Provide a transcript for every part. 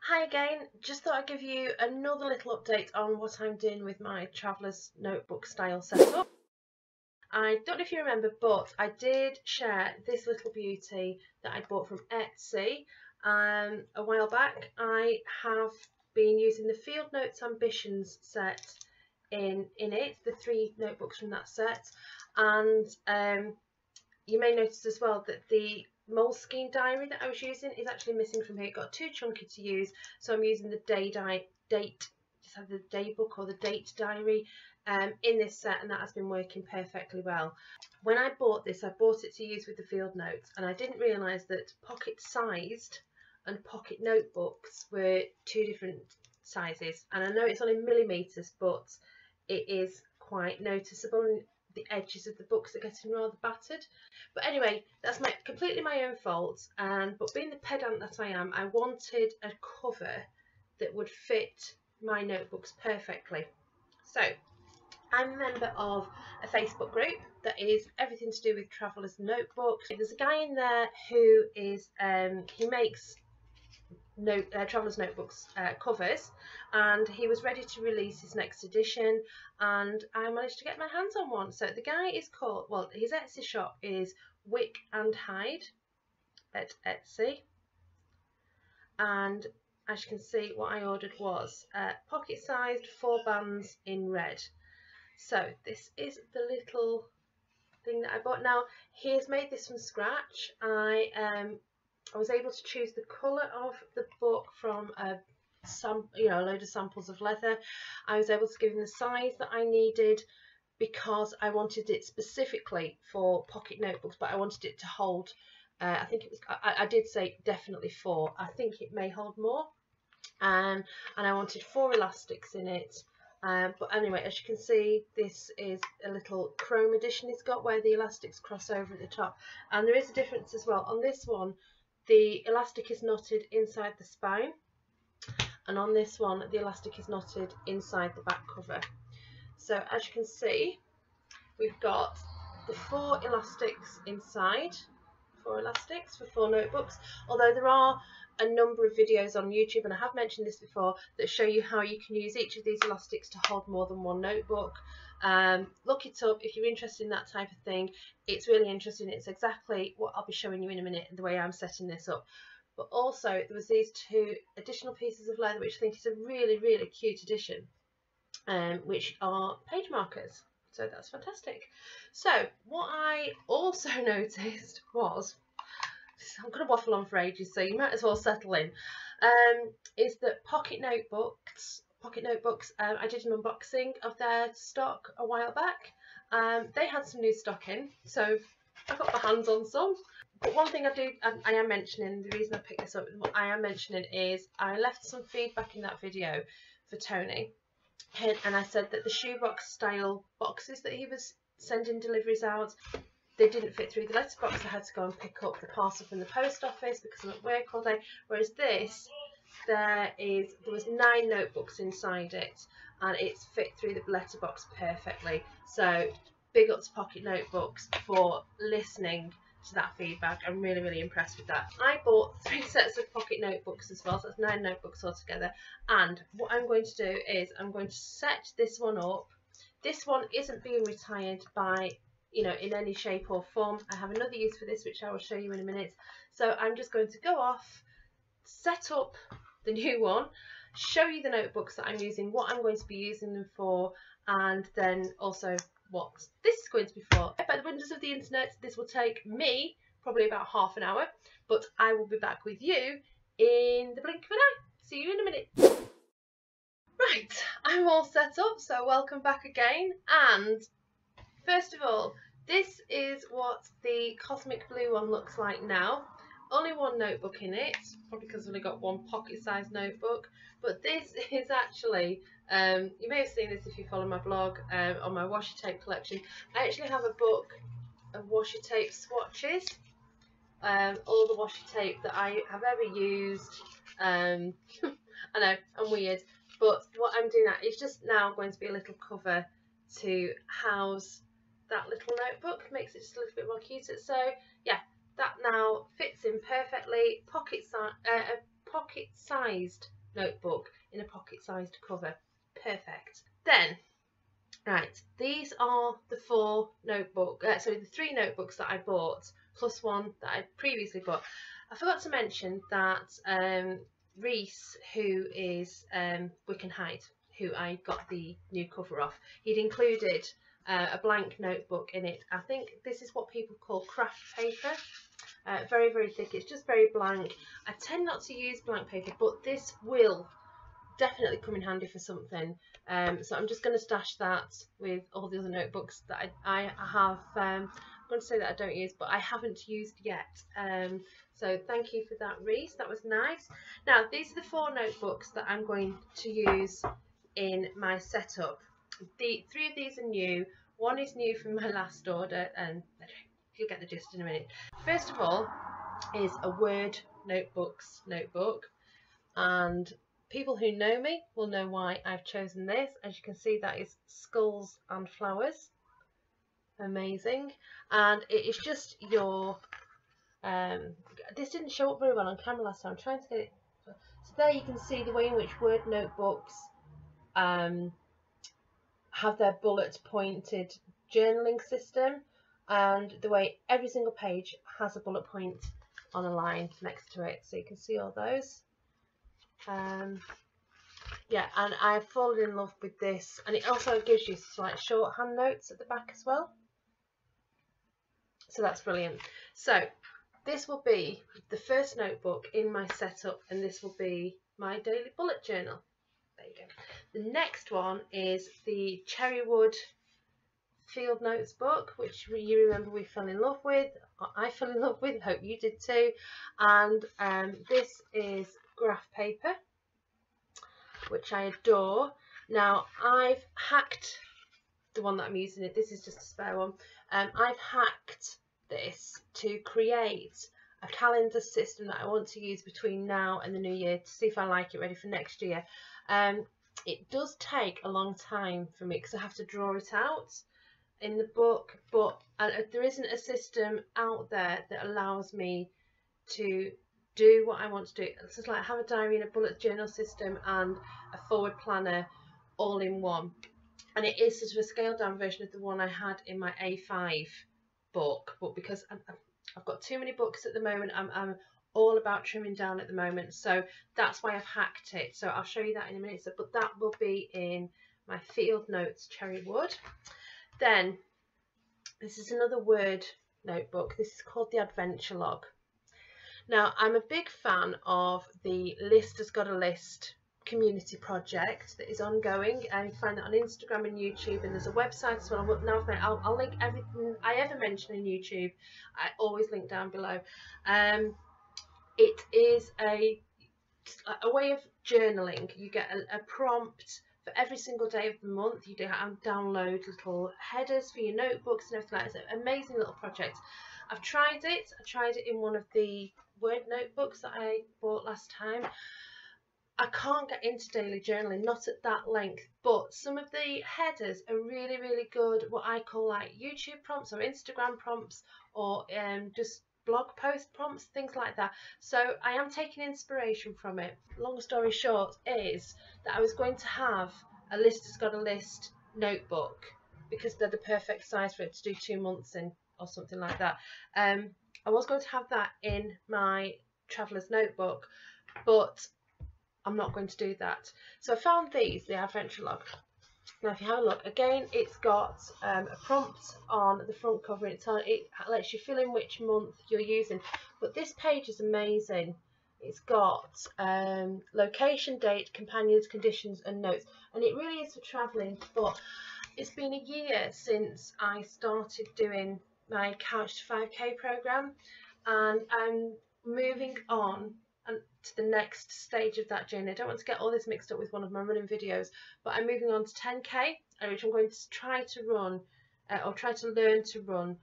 Hi again, just thought I'd give you another little update on what I'm doing with my Traveller's Notebook style setup. I don't know if you remember, but I did share this little beauty that I bought from Etsy a while back. I have been using the Field Notes Ambitions set in it, the 3 notebooks from that set, and you may notice as well that the Moleskine diary that I was using is actually missing from here. It got too chunky to use, so I'm using the the day book or the date diary in this set, and that has been working perfectly well. When I bought this, I bought it to use with the field notes, and I didn't realise that pocket sized and pocket notebooks were 2 different sizes. And I know it's only millimetres, but it is quite noticeable in the edges of the books are getting rather battered. But anyway, that's completely my own fault. But being the pedant that I am, I wanted a cover that would fit my notebooks perfectly. So I'm a member of a Facebook group that is everything to do with Traveller's Notebooks. There's a guy in there who is he makes Traveller's Notebooks covers, and he was ready to release his next edition, and I managed to get my hands on one. So the guy is called, well, his Etsy shop is Wick and Hide at Etsy, and as you can see, what I ordered was pocket sized 4 bands in red. So this is the little thing that I bought. Now he has made this from scratch. I was able to choose the colour of the book from a load of samples of leather. I was able to give him the size that I needed because I wanted it specifically for pocket notebooks, but I wanted it to hold, I think it was, I did say definitely 4. I think it may hold more. And I wanted 4 elastics in it. But anyway, as you can see, this is a little chrome edition it's got where the elastics cross over at the top. And there is a difference as well. On this one, the elastic is knotted inside the spine, and on this one the elastic is knotted inside the back cover. So as you can see, we've got the 4 elastics inside, 4 elastics for 4 notebooks, although there are a number of videos on YouTube, and I have mentioned this before, that show you how you can use each of these elastics to hold more than 1 notebook. Look it up if you're interested in that type of thing. It's really interesting. It's exactly what I'll be showing you in a minute, the way I'm setting this up. But also there was these 2 additional pieces of leather which I think is a really, really cute addition, which are page markers. So that's fantastic. So what I also noticed was, I'm going to waffle on for ages, so you might as well settle in, is that pocket notebooks, I did an unboxing of their stock a while back. They had some new stock in, so I got my hands on some. But one thing I am mentioning, the reason I picked this up, what I am mentioning is I left some feedback in that video for Tony, and I said that the shoebox style boxes that he was sending deliveries out, they didn't fit through the letterbox. I had to go and pick up the parcel from the post office because I'm at work all day. Whereas this, there was 9 notebooks inside it, and it's fit through the letterbox perfectly. So big up to Pocket Notebooks for listening to that feedback. I'm really, really impressed with that. I bought 3 sets of pocket notebooks as well, so that's 9 notebooks altogether. And what I'm going to do is I'm going to set this one up. This one isn't being retired by, in any shape or form. I have another use for this, which I will show you in a minute. So I'm just going to go off, set up the new one, show you the notebooks that I'm using, what I'm going to be using them for, and then also what this is going to be for. By the wonders of the internet, this will take me probably about half an hour, but I will be back with you in the blink of an eye. See you in a minute. Right, I'm all set up, so welcome back again. And first of all, this is what the Cosmic Blue one looks like now. Only 1 notebook in it, probably because I've only got 1 pocket-sized notebook. But this is actually, you may have seen this if you follow my blog, on my washi tape collection. I actually have a book of washi tape swatches, all the washi tape that I have ever used. I know, I'm weird, but what I'm doing now is just now going to be a little cover to house that little notebook, makes it just a little bit more cuter. So yeah, that now fits in perfectly. pocket-sized notebook in a pocket-sized cover. Perfect. Then, right, these are the the 3 notebooks that I bought, plus one that I previously bought. I forgot to mention that Reese, who is Wicken Height, who I got the new cover off, he'd included a blank notebook in it. I think this is what people call craft paper. Very, very thick. It's just very blank. I tend not to use blank paper, but this will definitely come in handy for something. So I'm just going to stash that with all the other notebooks that I have. I'm going to say that I don't use, but I haven't used yet. So thank you for that, Reese. That was nice. Now, these are the 4 notebooks that I'm going to use in my setup. The 3 of these are new. One is new from my last order, and you'll get the gist in a minute. First of all is a Word notebook, and people who know me will know why I've chosen this. As you can see, that is skulls and flowers. Amazing. And it is just your this didn't show up very well on camera last time. I'm trying to get it. So there you can see the way in which Word notebooks have their bullet pointed journaling system, and the way every single page has a bullet point on a line next to it, so you can see all those. Yeah, and I've fallen in love with this, and it also gives you like shorthand notes at the back as well, so that's brilliant. So this will be the first notebook in my setup, and this will be my daily bullet journal. There you go. The next one is the Cherrywood Field Notes book, which you remember we fell in love with. I fell in love with, hope you did too. And this is graph paper, which I adore. Now, I've hacked the one that I'm using. This is just a spare one. I've hacked this to create a calendar system that I want to use between now and the new year to see if I like it ready for next year. It does take a long time for me because I have to draw it out in the book, but there isn't a system out there that allows me to do what I want to do. It's just like have a diary and a bullet journal system and a forward planner all in one. And it is sort of a scaled down version of the one I had in my A5 book, but because I've got too many books at the moment, I'm all about trimming down at the moment, so that's why I've hacked it. So I'll show you that in a minute. But that will be in my Field Notes Cherrywood. Then this is another Word notebook. This is called the Adventure Log. Now, I'm a big fan of the List Has Got a List community project that is ongoing, and you can find that on Instagram and YouTube, and there's a website as well. I'll link everything I ever mention in YouTube. I always link down below. It is a way of journaling. You get a prompt for every single day of the month. You download little headers for your notebooks and everything like that. It's an amazing little project. I've tried it. I tried it in one of the Word notebooks that I bought last time. I can't get into daily journaling, not at that length, but some of the headers are really, really good, what I call like YouTube prompts or Instagram prompts, or just blog post prompts, things like that. So I am taking inspiration from it. Long story short is that I was going to have a List Has Got a List notebook because they're the perfect size for it to do 2 months in or something like that. I was going to have that in my traveller's notebook, but I'm not going to do that. So I found these, the Adventure Log. Now if you have a look, again it's got a prompt on the front cover. It lets you fill in which month you're using, but this page is amazing. It's got location, date, companions, conditions and notes, and it really is for travelling. But it's been a year since I started doing my Couch to 5K program, and I'm moving on to the next stage of that journey. I don't want to get all this mixed up with one of my running videos, but I'm moving on to 10k, which I'm going to try to run or try to learn to run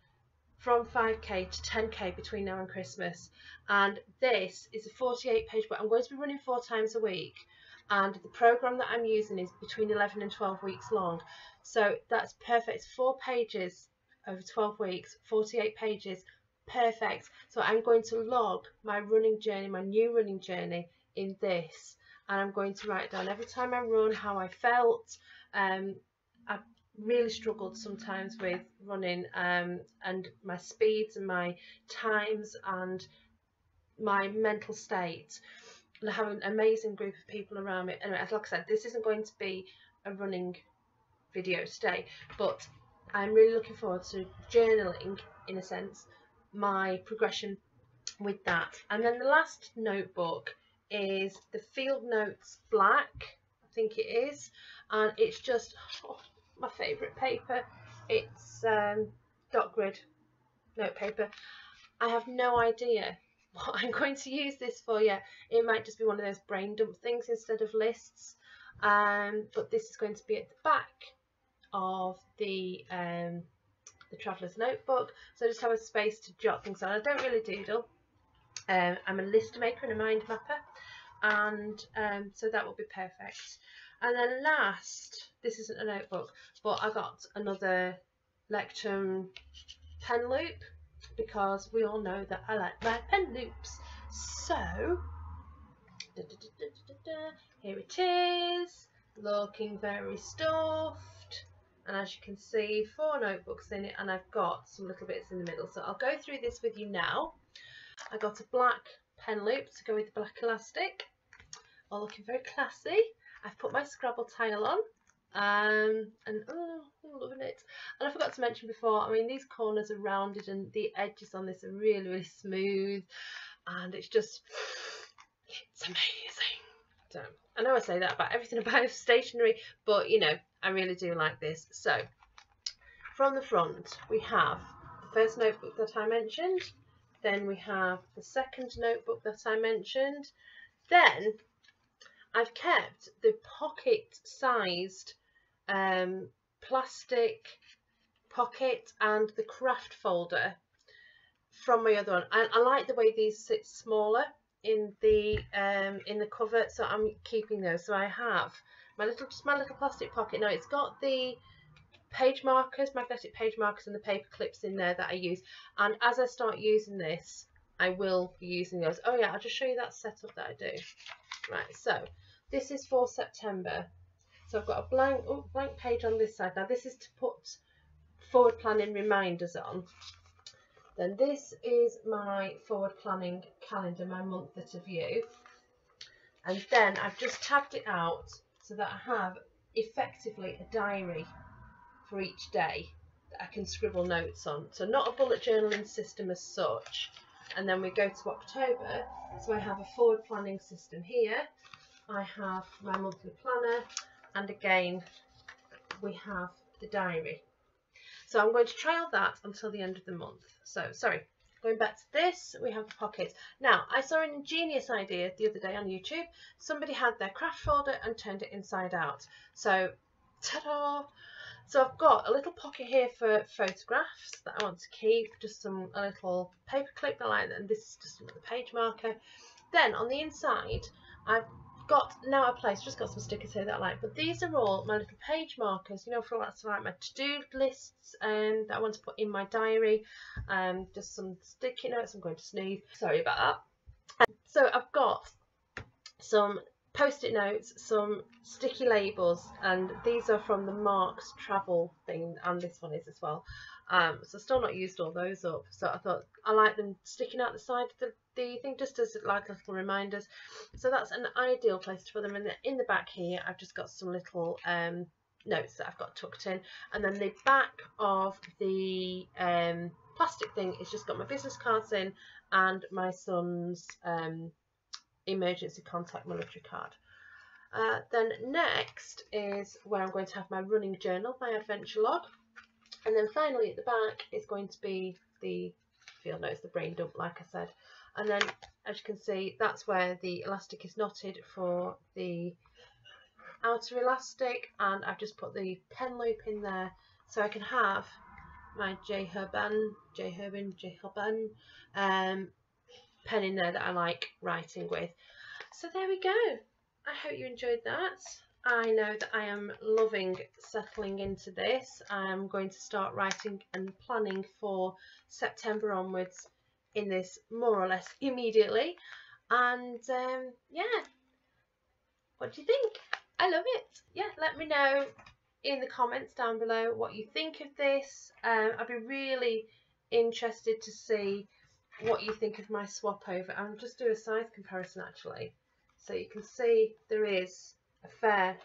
from 5k to 10k between now and Christmas. And this is a 48 page book. I'm going to be running 4 times a week, and the program that I'm using is between 11 and 12 weeks long, so that's perfect. 4 pages over 12 weeks, 48 pages, perfect. So I'm going to log my running journey, my new running journey, in this, and I'm going to write down every time I run how I felt. I really struggled sometimes with running, and my speeds and my times and my mental state. And I have an amazing group of people around me. Anyway, like I said, this isn't going to be a running video today, but I'm really looking forward to journaling, in a sense, my progression with that. And then the last notebook is the Field Notes Black, I think it is, and it's just my favourite paper. It's dot grid note paper. I have no idea what I'm going to use this for yet. It might just be one of those brain dump things instead of lists, but this is going to be at the back of the Traveller's Notebook, so I just have a space to jot things on. I don't really doodle. I'm a list maker and a mind mapper, and so that will be perfect. And then last, this isn't a notebook, but I got another Lectum pen loop, because we all know that I like my pen loops. So here it is, looking very stuffed, and as you can see, 4 notebooks in it, and I've got some little bits in the middle. So I'll go through this with you now. I got a black pen loop to go with the black elastic, all looking very classy. I've put my Scrabble tile on, and oh, I'm loving it. And I forgot to mention before, I mean, these corners are rounded and the edges on this are really, really smooth, and it's just, it's amazing. So I know I say that about everything about stationery, but you know, I really do like this. So from the front we have the first notebook that I mentioned, then we have the second notebook that I mentioned, then I've kept the pocket-sized plastic pocket and the craft folder from my other one. I like the way these sit smaller in the cover, so I'm keeping those. So I have my little plastic pocket. Now it's got the page markers, magnetic page markers, and the paper clips in there that I use. And as I start using this, I will be using those. Oh yeah, I'll just show you that setup that I do. Right, so this is for September. So I've got a blank page on this side. Now this is to put forward planning reminders on. Then this is my forward planning calendar, my month that of view. And then I've just tabbed it out so that I have effectively a diary for each day that I can scribble notes on. So not a bullet journaling system as such. And then we go to October, so I have a forward planning system here. I have my monthly planner, and again we have the diary. So I'm going to trial that until the end of the month. So sorry, going back to this, we have the pockets. Now I saw an ingenious idea the other day on YouTube. Somebody had their craft folder and turned it inside out. So ta-da! So I've got a little pocket here for photographs that I want to keep, just a little paper clip I like, and this is just another page marker. Then on the inside I've got now a place, just got some stickers here that I like, but these are all my little page markers, you know, for lots of like my to-do lists that I want to put in my diary, just some sticky notes. I'm going to sneeze, sorry about that. So I've got some post-it notes, some sticky labels, and these are from the Mark's travel thing, and this one is as well. So still not used all those up, so I thought I like them sticking out the side of the thing, just as like little reminders. So that's an ideal place to put them. And in the back here I've just got some little notes that I've got tucked in, and then the back of the plastic thing is just got my business cards in and my son's emergency contact military card. Then next is where I'm going to have my running journal, my adventure log, and then finally at the back is going to be the field notes, the brain dump, like I said. And then as you can see, that's where the elastic is knotted for the outer elastic, and I've just put the pen loop in there so I can have my J Herbin pen in there that I like writing with. So there we go. I hope you enjoyed that. I know that I am loving settling into this. I'm going to start writing and planning for September onwards in this more or less immediately. And yeah, what do you think? I love it. Yeah, let me know in the comments down below what you think of this. I'd be really interested to see what you think of my swap over. I'll just do a size comparison actually, so you can see there is a fair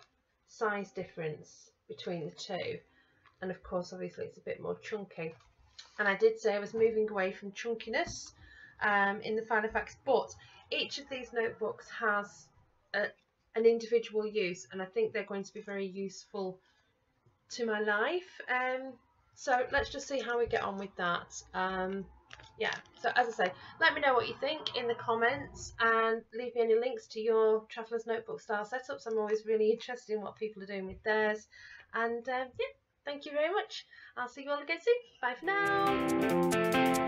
size difference between the two, and of course obviously it's a bit more chunky, and I did say I was moving away from chunkiness in the Filofax, but each of these notebooks has an individual use, and I think they're going to be very useful to my life. So let's just see how we get on with that. Yeah, so as I say, let me know what you think in the comments, and leave me any links to your Traveller's Notebook style setups. I'm always really interested in what people are doing with theirs. And yeah, thank you very much. I'll see you all again soon. Bye for now.